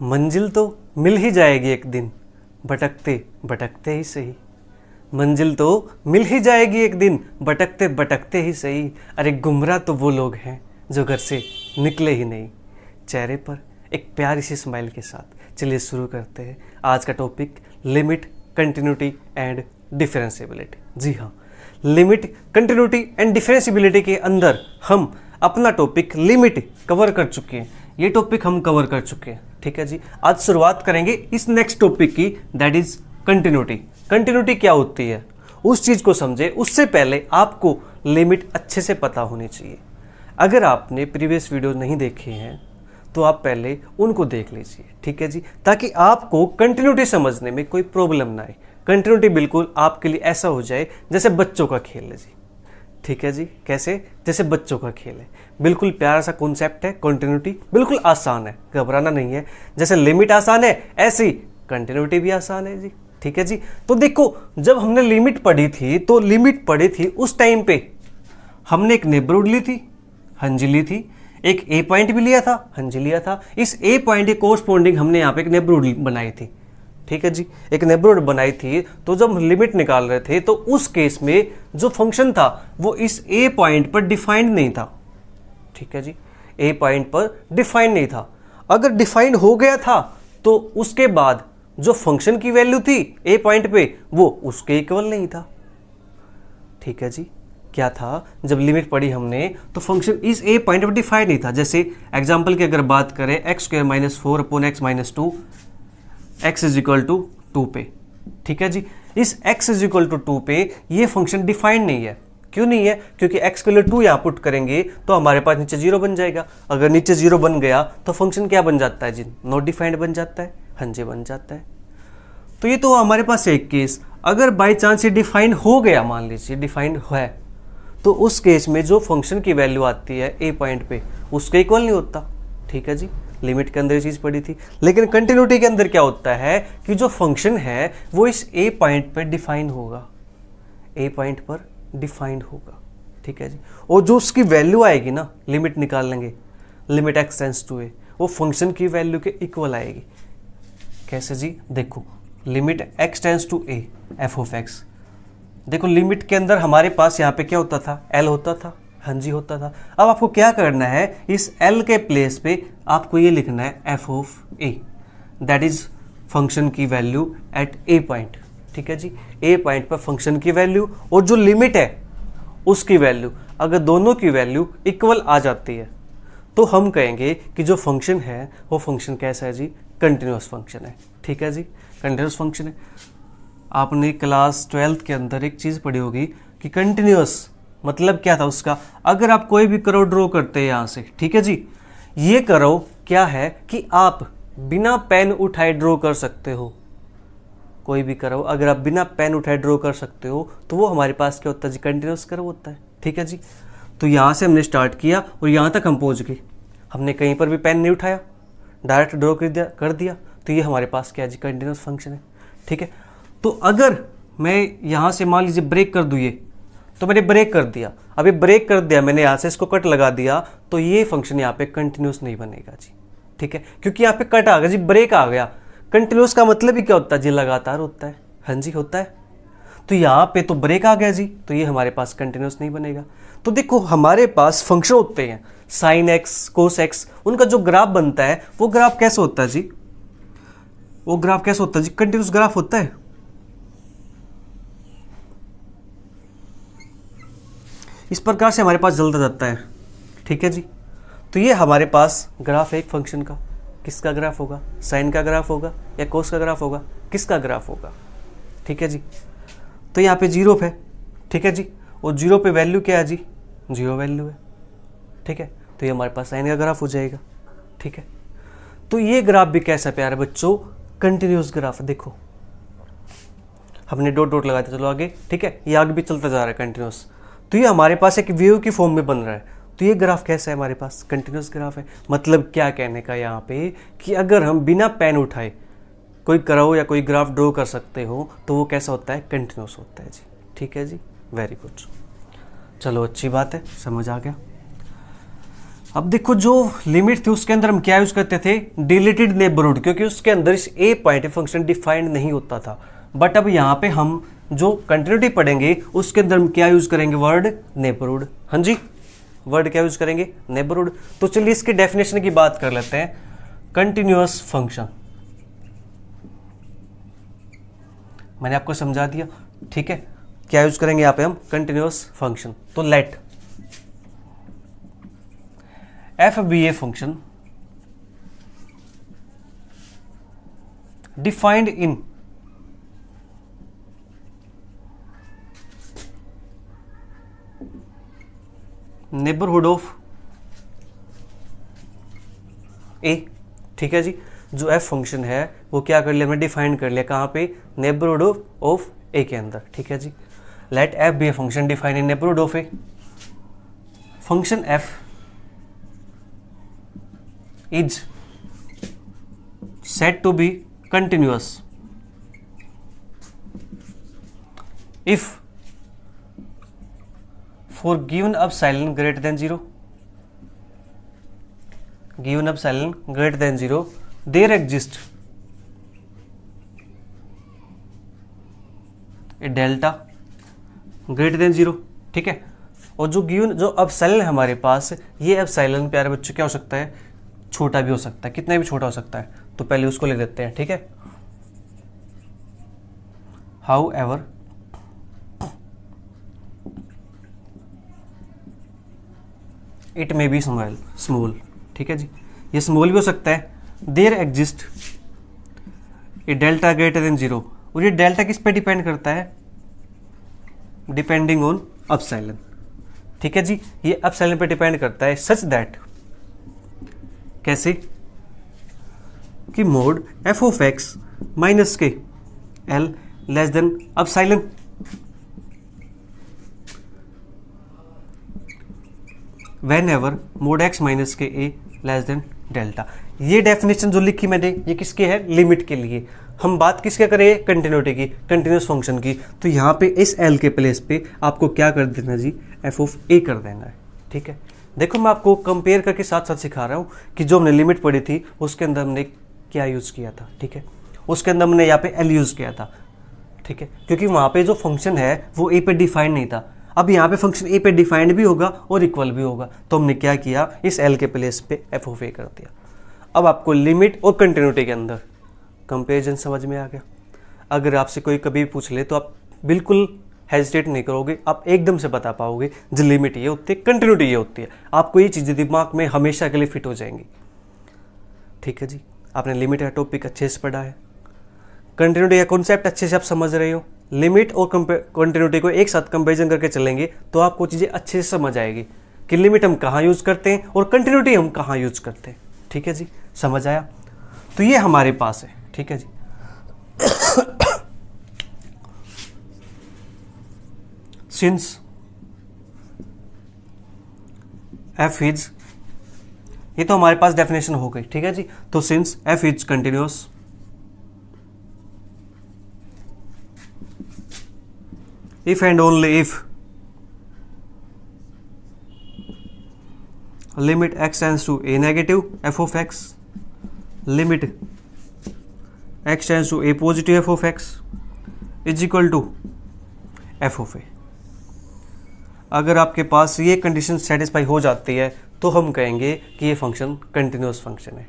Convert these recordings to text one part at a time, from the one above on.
मंजिल तो मिल ही जाएगी एक दिन, भटकते भटकते ही सही। मंजिल तो मिल ही जाएगी एक दिन, भटकते भटकते ही सही। अरे गुमराह तो वो लोग हैं जो घर से निकले ही नहीं। चेहरे पर एक प्यारी सी स्माइल के साथ चलिए शुरू करते हैं आज का topic, limit, continuity and differentiability. जी हाँ, लिमिट, कंटिन्यूटी एंड डिफरेंशिएबिलिटी के अंदर हम अपना टॉपिक लिमिट कवर कर चुके हैं। ये टॉपिक हम कवर कर चुके हैं, ठीक है जी। आज शुरुआत करेंगे इस नेक्स्ट टॉपिक की, दैट इज कंटिन्यूटी। कंटिन्यूटी क्या होती है उस चीज़ को समझे उससे पहले आपको लिमिट अच्छे से पता होनी चाहिए। अगर आपने प्रीवियस वीडियो नहीं देखे हैं तो आप पहले उनको देख लीजिए, ठीक है जी, ताकि आपको कंटिन्यूटी समझने में कोई प्रॉब्लम ना आए। कंटिन्यूटी बिल्कुल आपके लिए ऐसा हो जाए जैसे बच्चों का खेल है जी, ठीक है जी। कैसे? जैसे बच्चों का खेल है। बिल्कुल प्यारा सा कॉन्सेप्ट है कंटिन्यूटी, बिल्कुल आसान है, घबराना नहीं है। जैसे लिमिट आसान है ऐसी कंटिन्यूटी भी आसान है जी, ठीक है जी। तो देखो, जब हमने लिमिट पढ़ी थी तो लिमिट पढ़ी थी उस टाइम पे हमने एक नेबरहुड ली थी, हाँ जी ली थी, एक ए पॉइंट भी लिया था, हाँ जी लिया था। इस ए पॉइंट के कोरस्पॉन्डिंग हमने यहाँ पे एक नेबरहुड बनाई थी, ठीक है जी, एक नेबरहुड बनाई थी। तो जब हम लिमिट निकाल रहे थे तो उस केस में जो फंक्शन था वो इस ए पॉइंट पर डिफाइंड नहीं था, ठीक है जी, ए पॉइंट पर डिफाइंड नहीं था। अगर डिफाइंड हो गया था तो उसके बाद जो फंक्शन की वैल्यू थी ए पॉइंट पे वो उसके इक्वल नहीं था, ठीक है जी। क्या था? जब लिमिट पढ़ी हमने तो फंक्शन इस ए पॉइंट पर डिफाइंड नहीं था। जैसे एग्जांपल की अगर बात करें, x square minus 4 upon x minus 2, x is equal to 2 पे, ठीक है जी। इस x इज इक्वल टू 2 पे ये फंक्शन डिफाइंड नहीं है। क्यों नहीं है? क्योंकि x के लिए 2 यहाँ पुट करेंगे तो हमारे पास नीचे 0 बन जाएगा। अगर नीचे 0 बन गया तो फंक्शन क्या बन जाता है जी? नॉट डिफाइंड बन जाता है, हाँ जी बन जाता है। तो ये तो हमारे पास एक केस। अगर बाई चांस ये डिफाइंड हो गया, मान लीजिए डिफाइंड है, तो उस केस में जो फंक्शन की वैल्यू आती है ए पॉइंट पे उसके इक्वल नहीं होता, ठीक है जी। लिमिट के अंदर ये चीज़ पड़ी थी। लेकिन कंटिन्यूटी के अंदर क्या होता है कि जो फंक्शन है वो इस ए पॉइंट पर डिफाइन होगा, ए पॉइंट पर डिफाइंड होगा, ठीक है जी। और जो उसकी वैल्यू आएगी ना, लिमिट निकाल लेंगे, लिमिट एक्स टेंड्स टू ए, वो फंक्शन की वैल्यू के इक्वल आएगी। कैसे जी? देखो, limit x tends to a f of x. देखो लिमिट के अंदर हमारे पास यहाँ पे क्या होता था? एल होता था, हाँ जी होता था। अब आपको क्या करना है, इस एल के प्लेस पे आपको ये लिखना है F of A, that is function की वैल्यू एट ए पॉइंट, ठीक है जी। ए पॉइंट पर फंक्शन की वैल्यू और जो लिमिट है उसकी वैल्यू, अगर दोनों की वैल्यू इक्वल आ जाती है तो हम कहेंगे कि जो फंक्शन है वो फंक्शन कैसा है जी? कंटिन्यूअस फंक्शन है, ठीक है जी, कंटिन्यूअस फंक्शन है। आपने क्लास 12th के अंदर एक चीज़ पढ़ी होगी कि कंटिन्यूअस मतलब क्या था उसका। अगर आप कोई भी करो ड्रॉ करते हैं यहाँ से, ठीक है जी, ये करो क्या है कि आप बिना पेन उठाए ड्रॉ कर सकते हो। कोई भी करो अगर आप बिना पेन उठाए ड्रॉ कर सकते हो तो वो हमारे पास क्या होता है जी? कंटिन्यूअस करो होता है, ठीक है जी। तो यहाँ से हमने स्टार्ट किया और यहाँ तक हम पहुँच गए, हमने कहीं पर भी पेन नहीं उठाया, डायरेक्ट ड्रॉ कर दिया, तो ये हमारे पास क्या है जी? कंटिन्यूअस फंक्शन है, ठीक है। तो अगर मैं यहाँ से मान लीजिए ब्रेक कर दूँ, ये तो मैंने ब्रेक कर दिया, अभी ब्रेक कर दिया मैंने, यहाँ से इसको कट लगा दिया, तो ये फंक्शन यहाँ पे कंटिन्यूअस नहीं बनेगा जी, ठीक है, क्योंकि यहाँ पे कट आ गया जी, ब्रेक आ गया। कंटिन्यूअस का मतलब ही क्या होता है जी? लगातार होता है, हाँ जी होता है। तो यहाँ पे तो ब्रेक आ गया जी, तो ये हमारे पास कंटिन्यूअस नहीं बनेगा। तो देखो हमारे पास फंक्शन होते हैं साइन एक्स, कोस एक्स, उनका जो ग्राफ बनता है वो ग्राफ कैसे होता है जी? वो ग्राफ कैसे होता है जी? कंटिन्यूअस ग्राफ होता है। इस प्रकार से हमारे पास चलता जाता है, ठीक है जी। तो ये हमारे पास ग्राफ है एक फंक्शन का। किसका ग्राफ होगा? साइन का ग्राफ होगा या कोस का ग्राफ होगा? किसका ग्राफ होगा? ठीक है जी। तो यहाँ पे 0 है, ठीक है जी, और 0 पे वैल्यू क्या है जी? 0 वैल्यू है, ठीक है। तो ये हमारे पास साइन का ग्राफ हो जाएगा, ठीक है। तो ये ग्राफ भी कैसा प्यारा बच्चों? कंटिन्यूअस ग्राफ है। देखो हमने डॉट डॉट लगा दिया, चलो आगे, ठीक है, ये आगे भी चलता जा रहा है कंटिन्यूअस। तो ये हमारे पास एक वेव की फॉर्म में बन रहा है। तो ये ग्राफ कैसा है? हमारे पास कंटिन्यूअस ग्राफ है। मतलब क्या कहने का यहाँ पे कि अगर हम बिना पेन उठाए कोई कराओ या कोई ग्राफ ड्रॉ कर सकते हो तो वो कैसा होता है? कंटिन्यूअस होता है जी, ठीक है जी, वेरी गुड। चलो अच्छी बात है, समझ आ गया। अब देखो जो लिमिट थी उसके अंदर हम क्या यूज करते थे, डिलीटेड नेबरहुड, क्योंकि उसके अंदर इस ए पॉइंट फंक्शन डिफाइंड नहीं होता था। बट अब यहाँ पे हम जो कंटिन्यूटी पढ़ेंगे उसके अंदर हम क्या यूज करेंगे, वर्ड नेबरहुड। हाँ जी, वर्ड क्या यूज करेंगे, नेबरहुड। तो चलिए इसकी डेफिनेशन की बात कर लेते हैं। कंटिन्यूअस फंक्शन मैंने आपको समझा दिया, ठीक है। क्या यूज करेंगे यहाँ पे हम, कंटिन्यूअस फंक्शन। तो let f be a function defined in neighbourhood of a, ठीक है जी। जो एफ फंक्शन है वो क्या कर लिया, हमने डिफाइन कर लिया कहाँ पे, नेबरहुड ऑफ ए के अंदर, ठीक है जी। Let f be a function defined in neighbourhood of a. Function f is said to be continuous if for given epsilon greater than 0, given epsilon greater than 0 there exists a delta greater than 0, ठीक है। और जो given जो epsilon है हमारे पास, ये epsilon प्यारे बच्चों क्या हो सकता है, छोटा भी हो सकता है, कितना भी छोटा हो सकता है। तो पहले उसको ले लेते हैं, ठीक है। However it may be small, ठीक है जी, ये स्मॉल भी हो सकता है। There exist a delta greater than 0, और ये डेल्टा किस पे डिपेंड करता है, डिपेंडिंग ऑन एप्सिलॉन, ठीक है जी। ये एप्सिलॉन पे डिपेंड करता है सच दैट, कैसे कि mod f of x minus के l less than epsilon. Whenever mod x minus के ए लेस देन डेल्टा। ये डेफिनेशन जो लिखी मैंने ये किसके है, लिमिट के लिए। हम बात किसके करें, कंटिन्यूटी की, कंटिन्यूस फंक्शन की। तो यहाँ पे इस एल के प्लेस पे आपको क्या कर देना जी, एफ ऑफ ए कर देना है, ठीक है। देखो मैं आपको कंपेयर करके साथ साथ सिखा रहा हूँ कि जो हमने लिमिट पढ़ी थी उसके अंदर हमने क्या यूज़ किया था, ठीक है। उसके अंदर हमने यहाँ पे एल यूज़ किया था, ठीक है, क्योंकि वहाँ पे जो फंक्शन है वो ए पे डिफाइंड नहीं था। अब यहाँ पे फंक्शन ए पे डिफाइंड भी होगा और इक्वल भी होगा, तो हमने क्या किया, इस एल के प्लेस पे एफ ऑफ ए कर दिया। अब आपको लिमिट और कंटिन्यूटी के अंदर कंपेरिजन समझ में आ गया। अगर आपसे कोई कभी पूछ ले तो आप बिल्कुल हेजिटेट नहीं करोगे, आप एकदम से बता पाओगे जो लिमिट ये होती है, कंटिन्यूटी ये होती है। आपको ये चीज़ें दिमाग में हमेशा के लिए फिट हो जाएंगी, ठीक है जी। आपने लिमिट का टॉपिक अच्छे से पढ़ा है, कंटिन्यूटी का कॉन्सेप्ट अच्छे से आप समझ रहे हो। लिमिट और कंटिन्यूटी को एक साथ कंपेरिजन करके चलेंगे तो आपको चीज़ें अच्छे से समझ आएगी कि लिमिट हम कहाँ यूज़ करते हैं और कंटिन्यूटी हम कहाँ यूज़ करते हैं, ठीक है जी। समझ आया? तो ये हमारे पास है, ठीक है जी। सिंस एफ इज, ये तो हमारे पास डेफिनेशन हो गई, ठीक है जी। तो since F is continuous if and only if limit x tends to a negative f of x, limit x tends to a positive f of x is equal to f of a। अगर आपके पास ये condition satisfy हो जाती है तो हम कहेंगे कि ये फंक्शन कंटिन्यूअस फंक्शन है,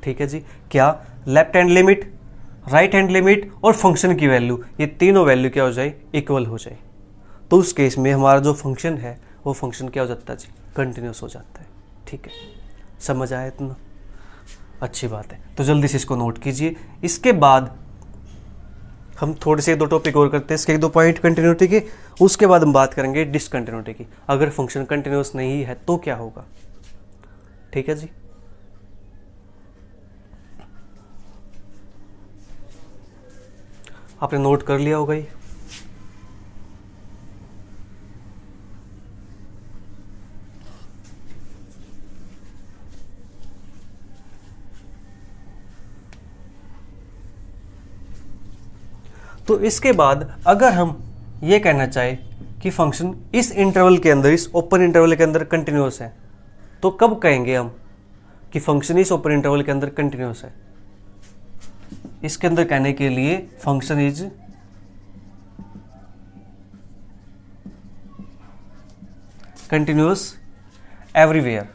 ठीक है जी। क्या, left hand limit, right hand limit और फंक्शन की वैल्यू, ये तीनों वैल्यू क्या हो जाए, इक्वल हो जाए। तो उस केस में हमारा जो फंक्शन है वो फंक्शन क्या हो जाता है जी, कंटिन्यूअस हो जाता है, ठीक है। समझ आया इतना? अच्छी बात है। तो जल्दी से इसको नोट कीजिए। इसके बाद हम थोड़े से 2 टॉपिक और करते हैं, इसके 1-2 पॉइंट कंटिन्यूटी के, उसके बाद हम बात करेंगे डिसकंटिन्यूटी की। अगर फंक्शन कंटिन्यूअस नहीं है तो क्या होगा, ठीक है जी। आपने नोट कर लिया होगा ये? तो इसके बाद अगर हम ये कहना चाहे कि फंक्शन इस इंटरवल के अंदर, इस ओपन इंटरवल के अंदर कंटिन्यूअस है, तो कब कहेंगे हम कि फंक्शन इस ओपन इंटरवल के अंदर कंटिन्यूस है? इसके अंदर कहने के लिए function is continuous everywhere,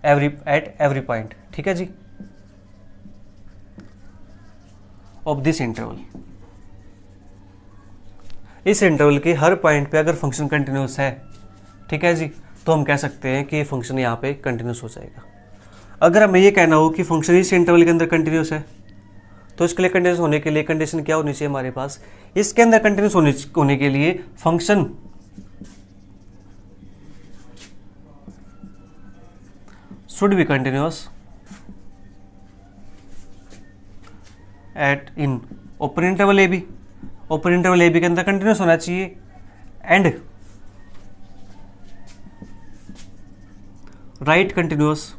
eight every point, ठीक है जी, ऑफ दिस इंटरवल। इस इंटरवल के हर पॉइंट पे अगर फंक्शन कंटिन्यूस है, ठीक है जी, तो हम कह सकते हैं कि ये फंक्शन यहाँ पे कंटिन्यूस हो जाएगा। अगर हमें ये कहना हो कि फंक्शन इस इंटरवल के अंदर कंटिन्यूस है, तो इसके लिए कंटिन्यूस होने के लिए कंडीशन क्या होनी चाहिए हमारे पास? इसके अंदर कंटिन्यूस होने के लिए function should be continuous at in open interval a b, open interval a b के अंदर कंटिन्यूस होना चाहिए, and right continuous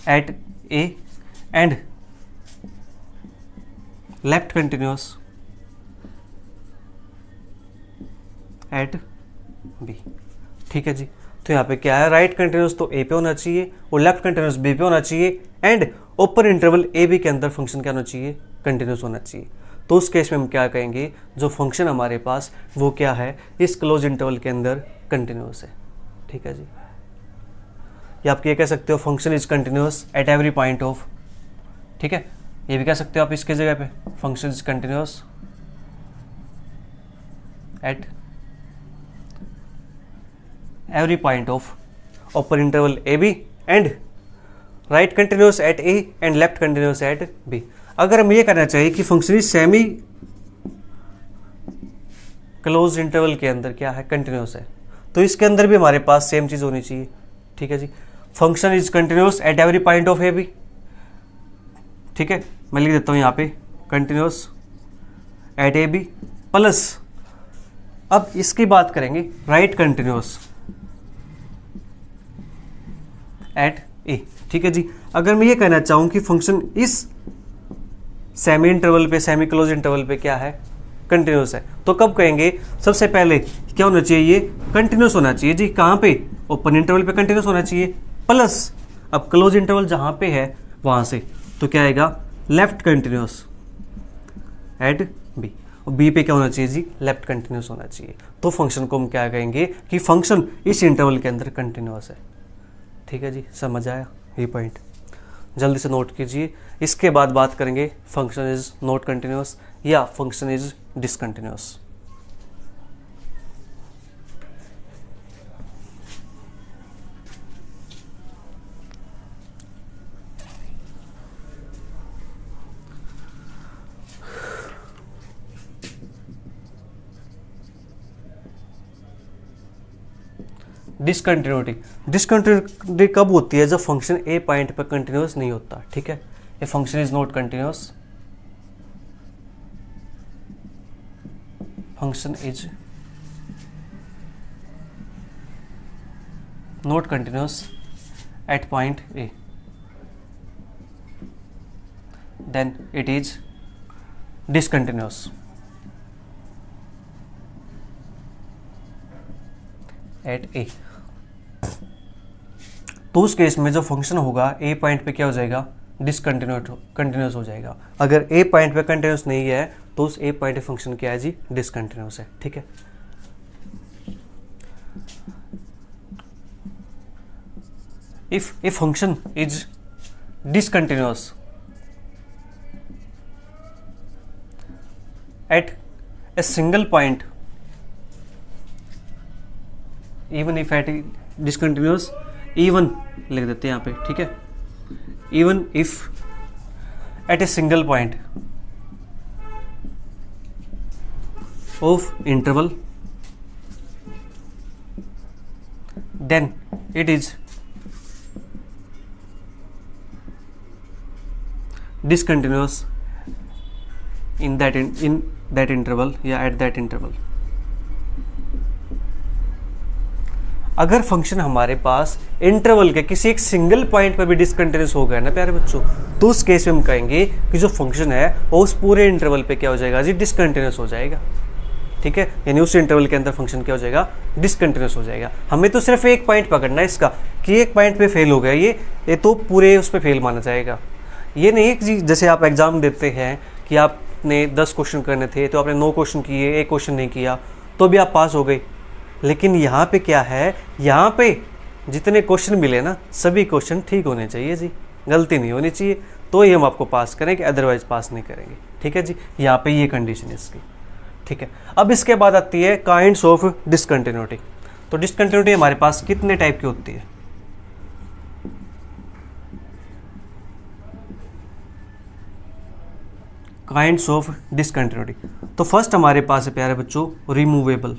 at a and left continuous at b, ठीक है जी। तो यहाँ पे क्या है, राइट कंटिन्यूस तो ए पे होना चाहिए और लेफ्ट कंटिन्यूस बी पे होना चाहिए, and open interval a b के अंदर फंक्शन क्या होना चाहिए, कंटिन्यूस होना चाहिए। तो उस केस में हम क्या कहेंगे, जो फंक्शन हमारे पास वो क्या है, इस क्लोज इंटरवल के अंदर कंटिन्यूस है, ठीक है जी। या आप ये कह सकते हो function is continuous at every point of, ठीक है, ये भी कह सकते हो आप इसके जगह पे, function is continuous at every point of open interval a b and right continuous at a and left continuous at b. अगर हम ये कहना चाहिए कि function is semi close interval के अंदर क्या है, कंटिन्यूस है, तो इसके अंदर भी हमारे पास सेम चीज होनी चाहिए, ठीक है जी। Function is continuous at every point of a b, ठीक है, मैं लिख देता हूं यहां पे continuous at a b plus, अब इसकी बात करेंगे राइट कंटिन्यूस एट ए, ठीक है जी। अगर मैं ये कहना चाहूं कि फंक्शन इस सेमी इंटरवल पे, सेमी क्लोज इंटरवल पे क्या है, कंटिन्यूस है, तो कब कहेंगे? सबसे पहले क्या होना चाहिए, ये कंटिन्यूस होना चाहिए जी। कहाँ पे? ओपन इंटरवल पे कंटिन्यूस होना चाहिए, प्लस अब क्लोज इंटरवल जहां पे है वहां से तो क्या आएगा, लेफ्ट कंटिन्यूस एट बी, और बी पे क्या होना चाहिए जी, लेफ्ट कंटिन्यूस होना चाहिए। तो फंक्शन को हम क्या कहेंगे कि फंक्शन इस इंटरवल के अंदर कंटिन्यूस है, ठीक है जी। समझ आया ये पॉइंट, जल्दी से नोट कीजिए। इसके बाद बात करेंगे फंक्शन इज नॉट कंटिन्यूस या फंक्शन इज डिसकंटिन्यूस। डिसकंटिन्यूटी कब होती है? जब फंक्शन ए पॉइंट पर कंटिन्यूस नहीं होता, ठीक है। A function is not continuous, function is not continuous at point a, then it is discontinuous at a. तो उस केस में जो फंक्शन होगा ए पॉइंट पे क्या हो जाएगा, कंटिन्यूस हो जाएगा। अगर ए पॉइंट पे कंटिन्यूस नहीं है तो उस ए पॉइंट पे फंक्शन क्या है जी, डिसकंटिन्यूस है, ठीक है। If a function is discontinuous at a single point, even if at discontinuous, even लिख देते हैं यहाँ पे, ठीक है, even if at a single point of interval, then it is discontinuous in that interval या एट दैट इंटरवल। अगर function हमारे पास इंटरवल के किसी एक सिंगल पॉइंट पर भी डिसकंटिन्यूस हो गया ना प्यारे बच्चों, तो उस केस में हम कहेंगे कि जो फंक्शन है वो उस पूरे इंटरवल पे क्या हो जाएगा जी, डिसकंटिन्यूस हो जाएगा, ठीक है, यानी उस इंटरवल के अंदर फंक्शन क्या हो जाएगा, डिसकंटिन्यूस हो जाएगा। हमें तो सिर्फ एक पॉइंट पकड़ना है इसका कि एक पॉइंट पे फेल हो गया ये तो पूरे उस पर फेल माना जाएगा। ये नहीं कि जैसे आप एग्जाम देते हैं कि आपने 10 क्वेश्चन करने थे तो आपने 9 क्वेश्चन किए, एक क्वेश्चन नहीं किया तो भी आप पास हो गए। लेकिन यहाँ पे क्या है, यहाँ पे जितने क्वेश्चन मिले ना सभी क्वेश्चन ठीक होने चाहिए जी, गलती नहीं होनी चाहिए, तो ही हम आपको पास करेंगे, अदरवाइज पास नहीं करेंगे। ठीक है जी, यहाँ पे ये कंडीशन है इसकी। ठीक है, अब इसके बाद आती है काइंड्स ऑफ डिसकंटिन्यूटी। तो डिसकंटिन्यूटी हमारे पास कितने टाइप की होती है? Kinds of discontinuity. तो फर्स्ट हमारे पास है प्यारे बच्चों रिमूवेबल।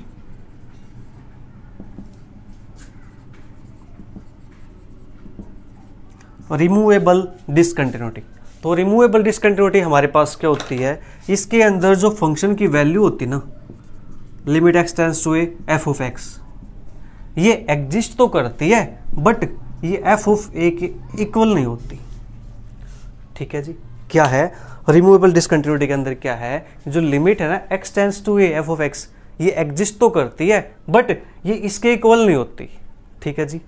Removable discontinuity. तो रिमूवेबल डिसकंटिन्यूटी हमारे पास क्या होती है, इसके अंदर जो फंक्शन की वैल्यू होती है ना, limit x tends to a f of x, ये एग्जिस्ट तो करती है बट ये एफ ऑफ ए के इक्वल नहीं होती। ठीक है जी, क्या है रिमूवेबल डिसकंटिन्यूटी के अंदर क्या है, जो लिमिट है ना x tends to a f of x, ये एग्जिस्ट तो करती है बट ये इसके इक्वल नहीं होती। ठीक है जी,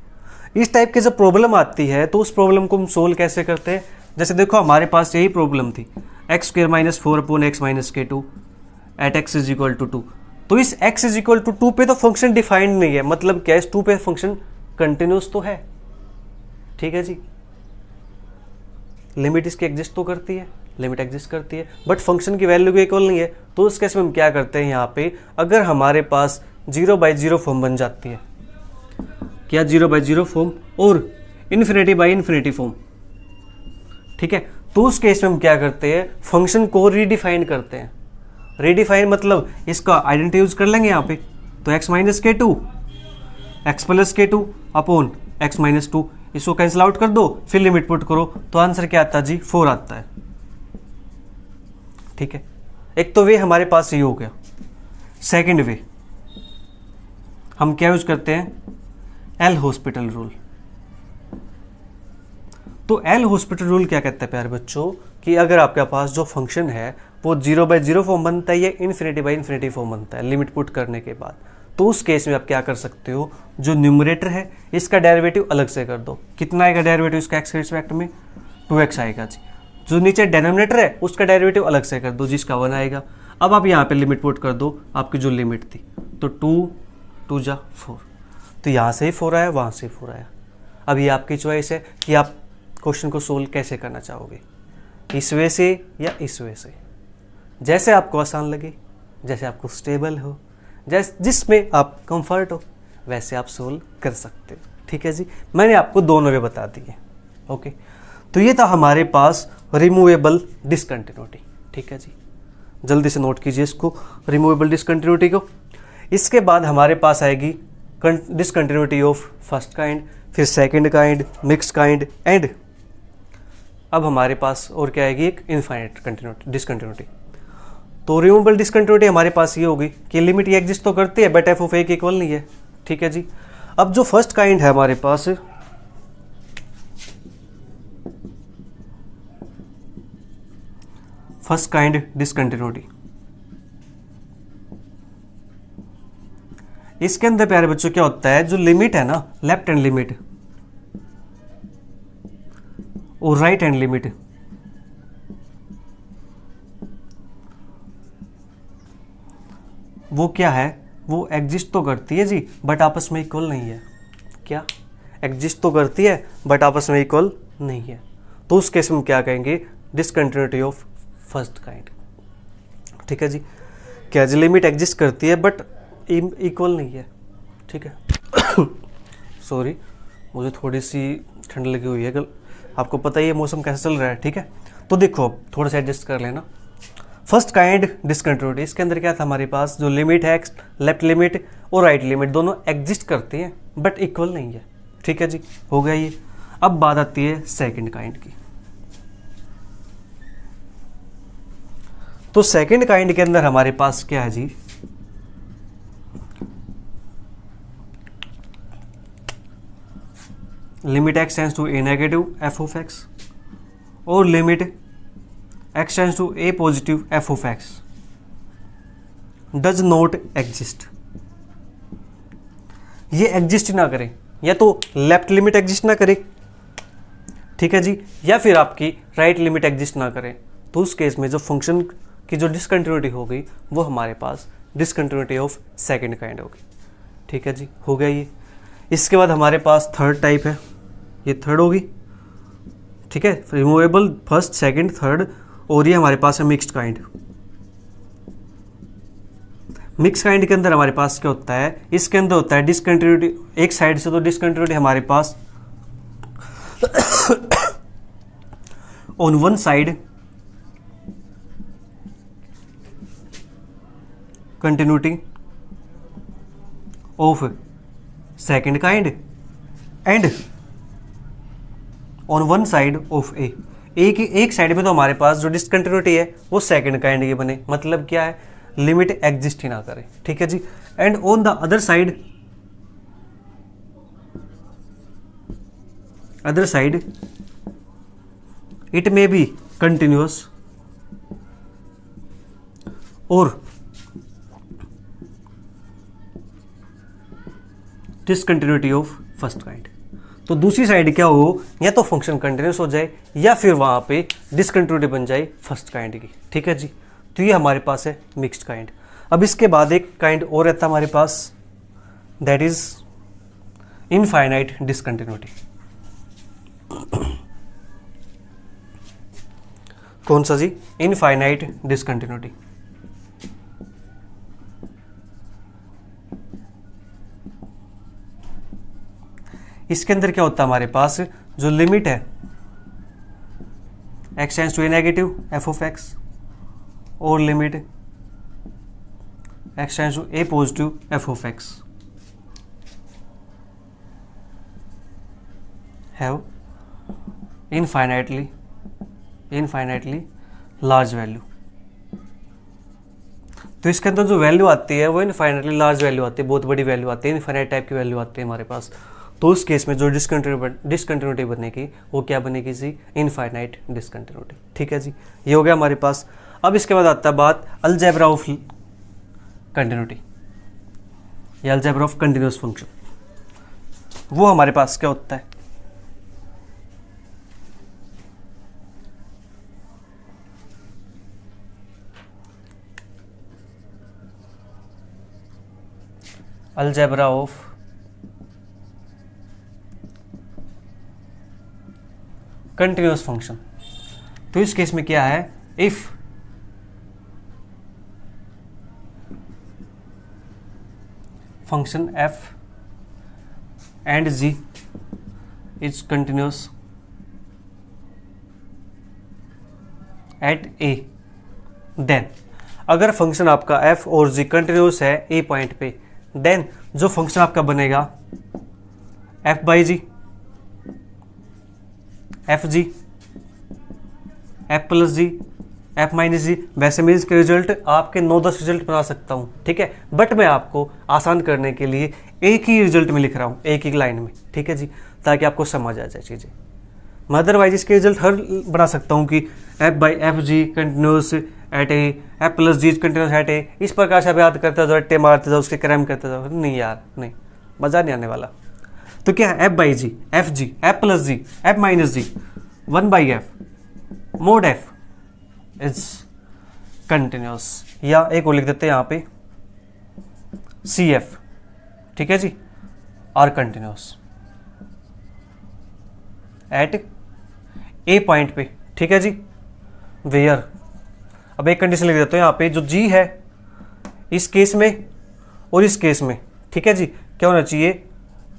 इस टाइप की जब प्रॉब्लम आती है तो उस प्रॉब्लम को हम सोल्व कैसे करते हैं? जैसे देखो हमारे पास यही प्रॉब्लम थी, x square minus 4 upon x minus के 2 at x is equal to 2। तो इस एक्स इज इक्वल टू 2 पे तो फंक्शन डिफाइंड नहीं है, मतलब क्या इस 2 पे फंक्शन कंटिन्यूस तो है। ठीक है जी, लिमिट इसकी एग्जिस्ट तो करती है, लिमिट एग्जिस्ट करती है बट फंक्शन की वैल्यू के इक्वल नहीं है। तो उस केस में हम क्या करते हैं, यहाँ पे अगर हमारे पास 0/0 फॉर्म बन जाती है, क्या 0/0 फॉर्म और इन्फिनिटी बाई इन्फिनिटी फॉर्म, ठीक है, तो उस केस में हम क्या करते हैं, फंक्शन को रीडिफाइन करते हैं। रीडिफाइन मतलब इसका आइडेंटिटी यूज कर लेंगे यहाँ पे, तो x माइनस के 2 एक्स प्लस के 2 अपॉन एक्स माइनस 2, इसको कैंसिल आउट कर दो, फिर लिमिट पुट करो तो आंसर क्या आता है जी, 4 आता है। ठीक है, एक तो वे हमारे पास ये हो गया। सेकंड वे हम क्या यूज करते हैं, एल हॉस्पिटल रूल। तो एल हॉस्पिटल रूल क्या कहता है प्यारे बच्चों, कि अगर आपके पास जो फंक्शन है वो 0/0 फॉर्म बनता है या इन्फिनिटी बाई इन्फिनिटी फॉर्म बनता है लिमिट पुट करने के बाद, तो उस केस में आप क्या कर सकते हो, जो न्यूमरेटर है इसका डेरिवेटिव अलग से कर दो। कितना आएगा डेरिवेटिव इसका एक्स के रिस्पेक्ट में, 2x आएगा जी। जो नीचे डेनोमिनेटर है उसका डेरिवेटिव अलग से कर दो जिसका 1 आएगा। अब आप यहाँ पे लिमिट पुट कर दो, आपकी जो लिमिट थी, तो 2 जा 4, तो यहाँ से ही 4 आया, वहाँ से 4 आया। अब ये आपकी चॉइस है कि आप क्वेश्चन को सोल्व कैसे करना चाहोगे, इस वे से या इस वे से, जैसे आपको आसान लगे, जैसे आपको स्टेबल हो, जिसमें आप कंफर्ट हो, वैसे आप सोल्व कर सकते हो। ठीक है जी, मैंने आपको दोनों वे बता दिए। ओके, तो ये था हमारे पास रिमूवेबल डिसकंटिन्यूटी। ठीक है जी, जल्दी से नोट कीजिए इसको, रिमूवेबल डिसकंटिन्यूटी को। इसके बाद हमारे पास आएगी डिसकंटिन्यूटी ऑफ फर्स्ट काइंड, फिर second kind, mixed kind and अब हमारे पास और क्या आएगी, एक इनफाइनाइट कंटिन्यूटी डिसकंटिन्यूटी। तो रिमूवेबल डिसकंटिन्यूटी हमारे पास ये होगी कि लिमिट ये एग्जिस्ट तो करती है बट एफ ऑफ ए के इक्वल नहीं है। ठीक है जी, अब जो फर्स्ट काइंड है हमारे पास, फर्स्ट काइंड डिसकंटिन्यूटी, इसके अंदर प्यारे बच्चों क्या होता है, जो लिमिट है ना, लेफ्ट हैंड लिमिट और राइट हैंड लिमिट, वो क्या है, वो एग्जिस्ट तो करती है जी बट आपस में इक्वल नहीं है। क्या एग्जिस्ट तो करती है बट आपस में इक्वल नहीं है, तो उस केस में क्या कहेंगे, डिसकंटिन्यूटी ऑफ फर्स्ट काइंड। ठीक है जी, क्या जी लिमिट एग्जिस्ट करती है बट इक्वल नहीं है। ठीक है सॉरी, मुझे थोड़ी सी ठंड लगी हुई है, कल आपको पता ही है मौसम कैसा चल रहा है। ठीक है, तो देखो अब थोड़ा सा एडजस्ट कर लेना। फर्स्ट काइंड डिसकंटिन्यूटी, इसके अंदर क्या था हमारे पास, जो लिमिट है लेफ्ट लिमिट और राइट लिमिट दोनों एग्जिस्ट करती हैं बट इक्वल नहीं है। ठीक है जी, हो गया ये। अब बात आती है सेकंड काइंड की। तो सेकंड काइंड के अंदर हमारे पास क्या है जी, limit x tends to a negative f of x और limit x tends to a positive f of x. Does not exist, ये एग्जिस्ट ना करे, या तो लेफ्ट लिमिट एग्जिस्ट ना करे, ठीक है जी, या फिर आपकी राइट लिमिट एग्जिस्ट ना करे, तो उस केस में जो फंक्शन की जो डिसकंटिन्यूटी होगी वो हमारे पास डिसकंटिन्यूटी ऑफ सेकंड काइंड होगी, ठीक है जी, हो गया ये। इसके बाद हमारे पास थर्ड टाइप है, ये थर्ड होगी, ठीक है, रिमूवेबल फर्स्ट सेकंड थर्ड, और ये हमारे पास है मिक्स्ड काइंड। मिक्स काइंड के अंदर हमारे पास क्या होता है, इसके अंदर होता है डिसकंटिन्यूटी एक साइड से, तो डिसकंटिन्यूटी हमारे पास on one side continuity of second kind and on one side of a, एक साइड में तो हमारे पास जो डिसकंटिन्यूटी है वो सेकंड काइंड की बने, मतलब क्या है, लिमिट एग्जिस्ट ही ना करे, ठीक है जी, and on the other side it may be continuous और डिसकंटिन्यूटी ऑफ फर्स्ट काइंड। तो दूसरी साइड क्या हो, या तो फंक्शन कंटिन्यूस हो जाए या फिर वहां पे डिसकंटिन्यूटी बन जाए फर्स्ट काइंड की, ठीक है जी। तो ये हमारे पास है मिक्स्ड काइंड। अब इसके बाद एक काइंड और रहता है हमारे पास, दैट इज इनफाइनाइट डिसकंटिन्यूटी। कौन सा जी, इनफाइनाइट डिसकंटिन्यूटी। इसके अंदर क्या होता है हमारे पास, जो लिमिट है x tends to a negative f of x और limit x tends to a positive f of x have infinitely large value. तो इसके अंदर जो वैल्यू आती है वो इनफाइनाइटली लार्ज वैल्यू आती है, बहुत बड़ी वैल्यू आती है, इनफाइनाइट टाइप की वैल्यू आती है हमारे पास। तो उस केस में जो डिसकंटिन्यूटी बनेगी वो क्या बनेगी जी, इनफाइनाइट डिसकंटिन्यूटी, ठीक है जी। ये हो गया हमारे पास। अब इसके बाद आता है बात अलजेब्रा ऑफ कंटिन्यूटी या अलजेब्रा ऑफ कंटिन्यूअस फंक्शन। वो हमारे पास क्या होता है, अलजेब्रा ऑफ कंटिन्यूअस फंक्शन। तो इस केस में क्या है, if function f and g is continuous at a, then अगर फंक्शन आपका f और g कंटिन्यूअस है a पॉइंट पे, देन जो फंक्शन आपका बनेगा f by g, f g, f plus g, f minus g. वैसे मैं इसके रिजल्ट आपके 9-10 रिजल्ट बना सकता हूँ, ठीक है, बट मैं आपको आसान करने के लिए एक ही रिजल्ट में लिख रहा हूँ, एक ही लाइन में, ठीक है जी, ताकि आपको समझ आ जाए चीज़ें। मैं अदरवाइज इसके रिजल्ट हर बना सकता हूँ कि f by f g continuous at a, f plus g continuous at a, इस प्रकार से आप याद करते जाओ, रट्टे मारते जाओ, उसके क्रैम करते जाओ। नहीं यार, नहीं, मज़ा नहीं आने वाला। तो क्या है, f by g, f plus g, f minus g, 1 by f mod f is continuous, या एक और लिख देते हैं यहाँ पे सी एफ, ठीक है जी, are continuous at a point पे, ठीक है जी, वेयर। अब एक कंडीशन लिख देते हैं यहाँ पे, जो जी है इस केस में और इस केस में, ठीक है जी, क्या होना चाहिए,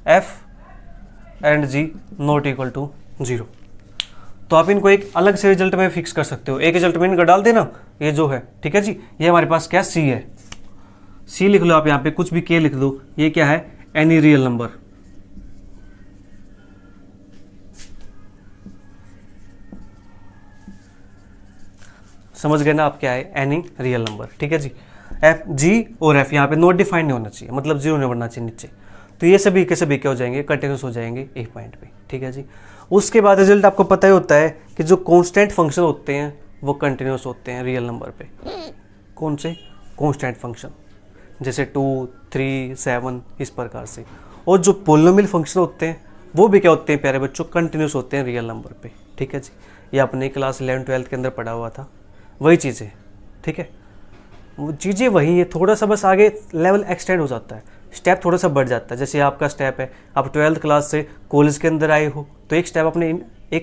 F and G not equal to 0। तो आप इनको एक अलग से रिजल्ट में फिक्स कर सकते हो, एक रिजल्ट में इनका डाल देना, ये जो है, ठीक है जी, ये हमारे पास क्या सी है, सी लिख लो आप यहाँ पे, कुछ भी के लिख दो, ये क्या है, एनी रियल नंबर। समझ गए ना आप, क्या है, एनी रियल नंबर, ठीक है जी। एफ जी और एफ यहाँ पे नॉट डिफाइंड नहीं होना चाहिए, मतलब 0 नहीं बढ़ना चाहिए नीचे। तो ये सभी के सभी क्या हो जाएंगे, कंटिन्यूस हो जाएंगे ए पॉइंट पे, ठीक है जी। उसके बाद रिजल्ट आपको पता ही होता है कि जो कांस्टेंट फंक्शन होते हैं वो कंटिन्यूस होते हैं रियल नंबर पे। कौन से कांस्टेंट फंक्शन, जैसे 2, 3, 7 इस प्रकार से। और जो पोलिनोमियल फंक्शन होते हैं वो भी क्या होते हैं प्यारे बच्चों, कंटिन्यूस होते हैं रियल नंबर पे। ठीक है जी, ये अपने क्लास 11-12 के अंदर पढ़ा हुआ था, वही चीज़ें। ठीक है, वो चीज़ें वही है, थोड़ा सा बस आगे लेवल एक्सटेंड हो जाता है, स्टेप थोड़ा सा बढ़ जाता है। जैसे आपका स्टेप है, आप 12th क्लास से कॉलेज के अंदर आए हो तो एक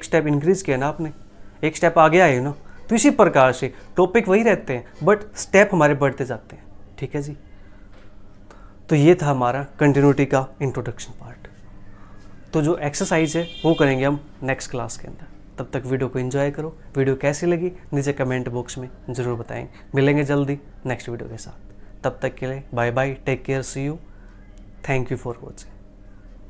स्टेप इंक्रीज़ किया ना आपने, एक स्टेप आगे आए हो ना। तो इसी प्रकार से टॉपिक वही रहते हैं बट स्टेप हमारे बढ़ते जाते हैं। ठीक है जी, तो ये था हमारा कंटिन्यूटी का इंट्रोडक्शन पार्ट। तो जो एक्सरसाइज है वो करेंगे हम नेक्स्ट क्लास के अंदर। तब तक वीडियो को एंजॉय करो। वीडियो कैसी लगी नीचे कमेंट बॉक्स में ज़रूर बताएं। मिलेंगे जल्दी नेक्स्ट वीडियो के साथ। तब तक के लिए bye bye, take care, see you, thank you for watching.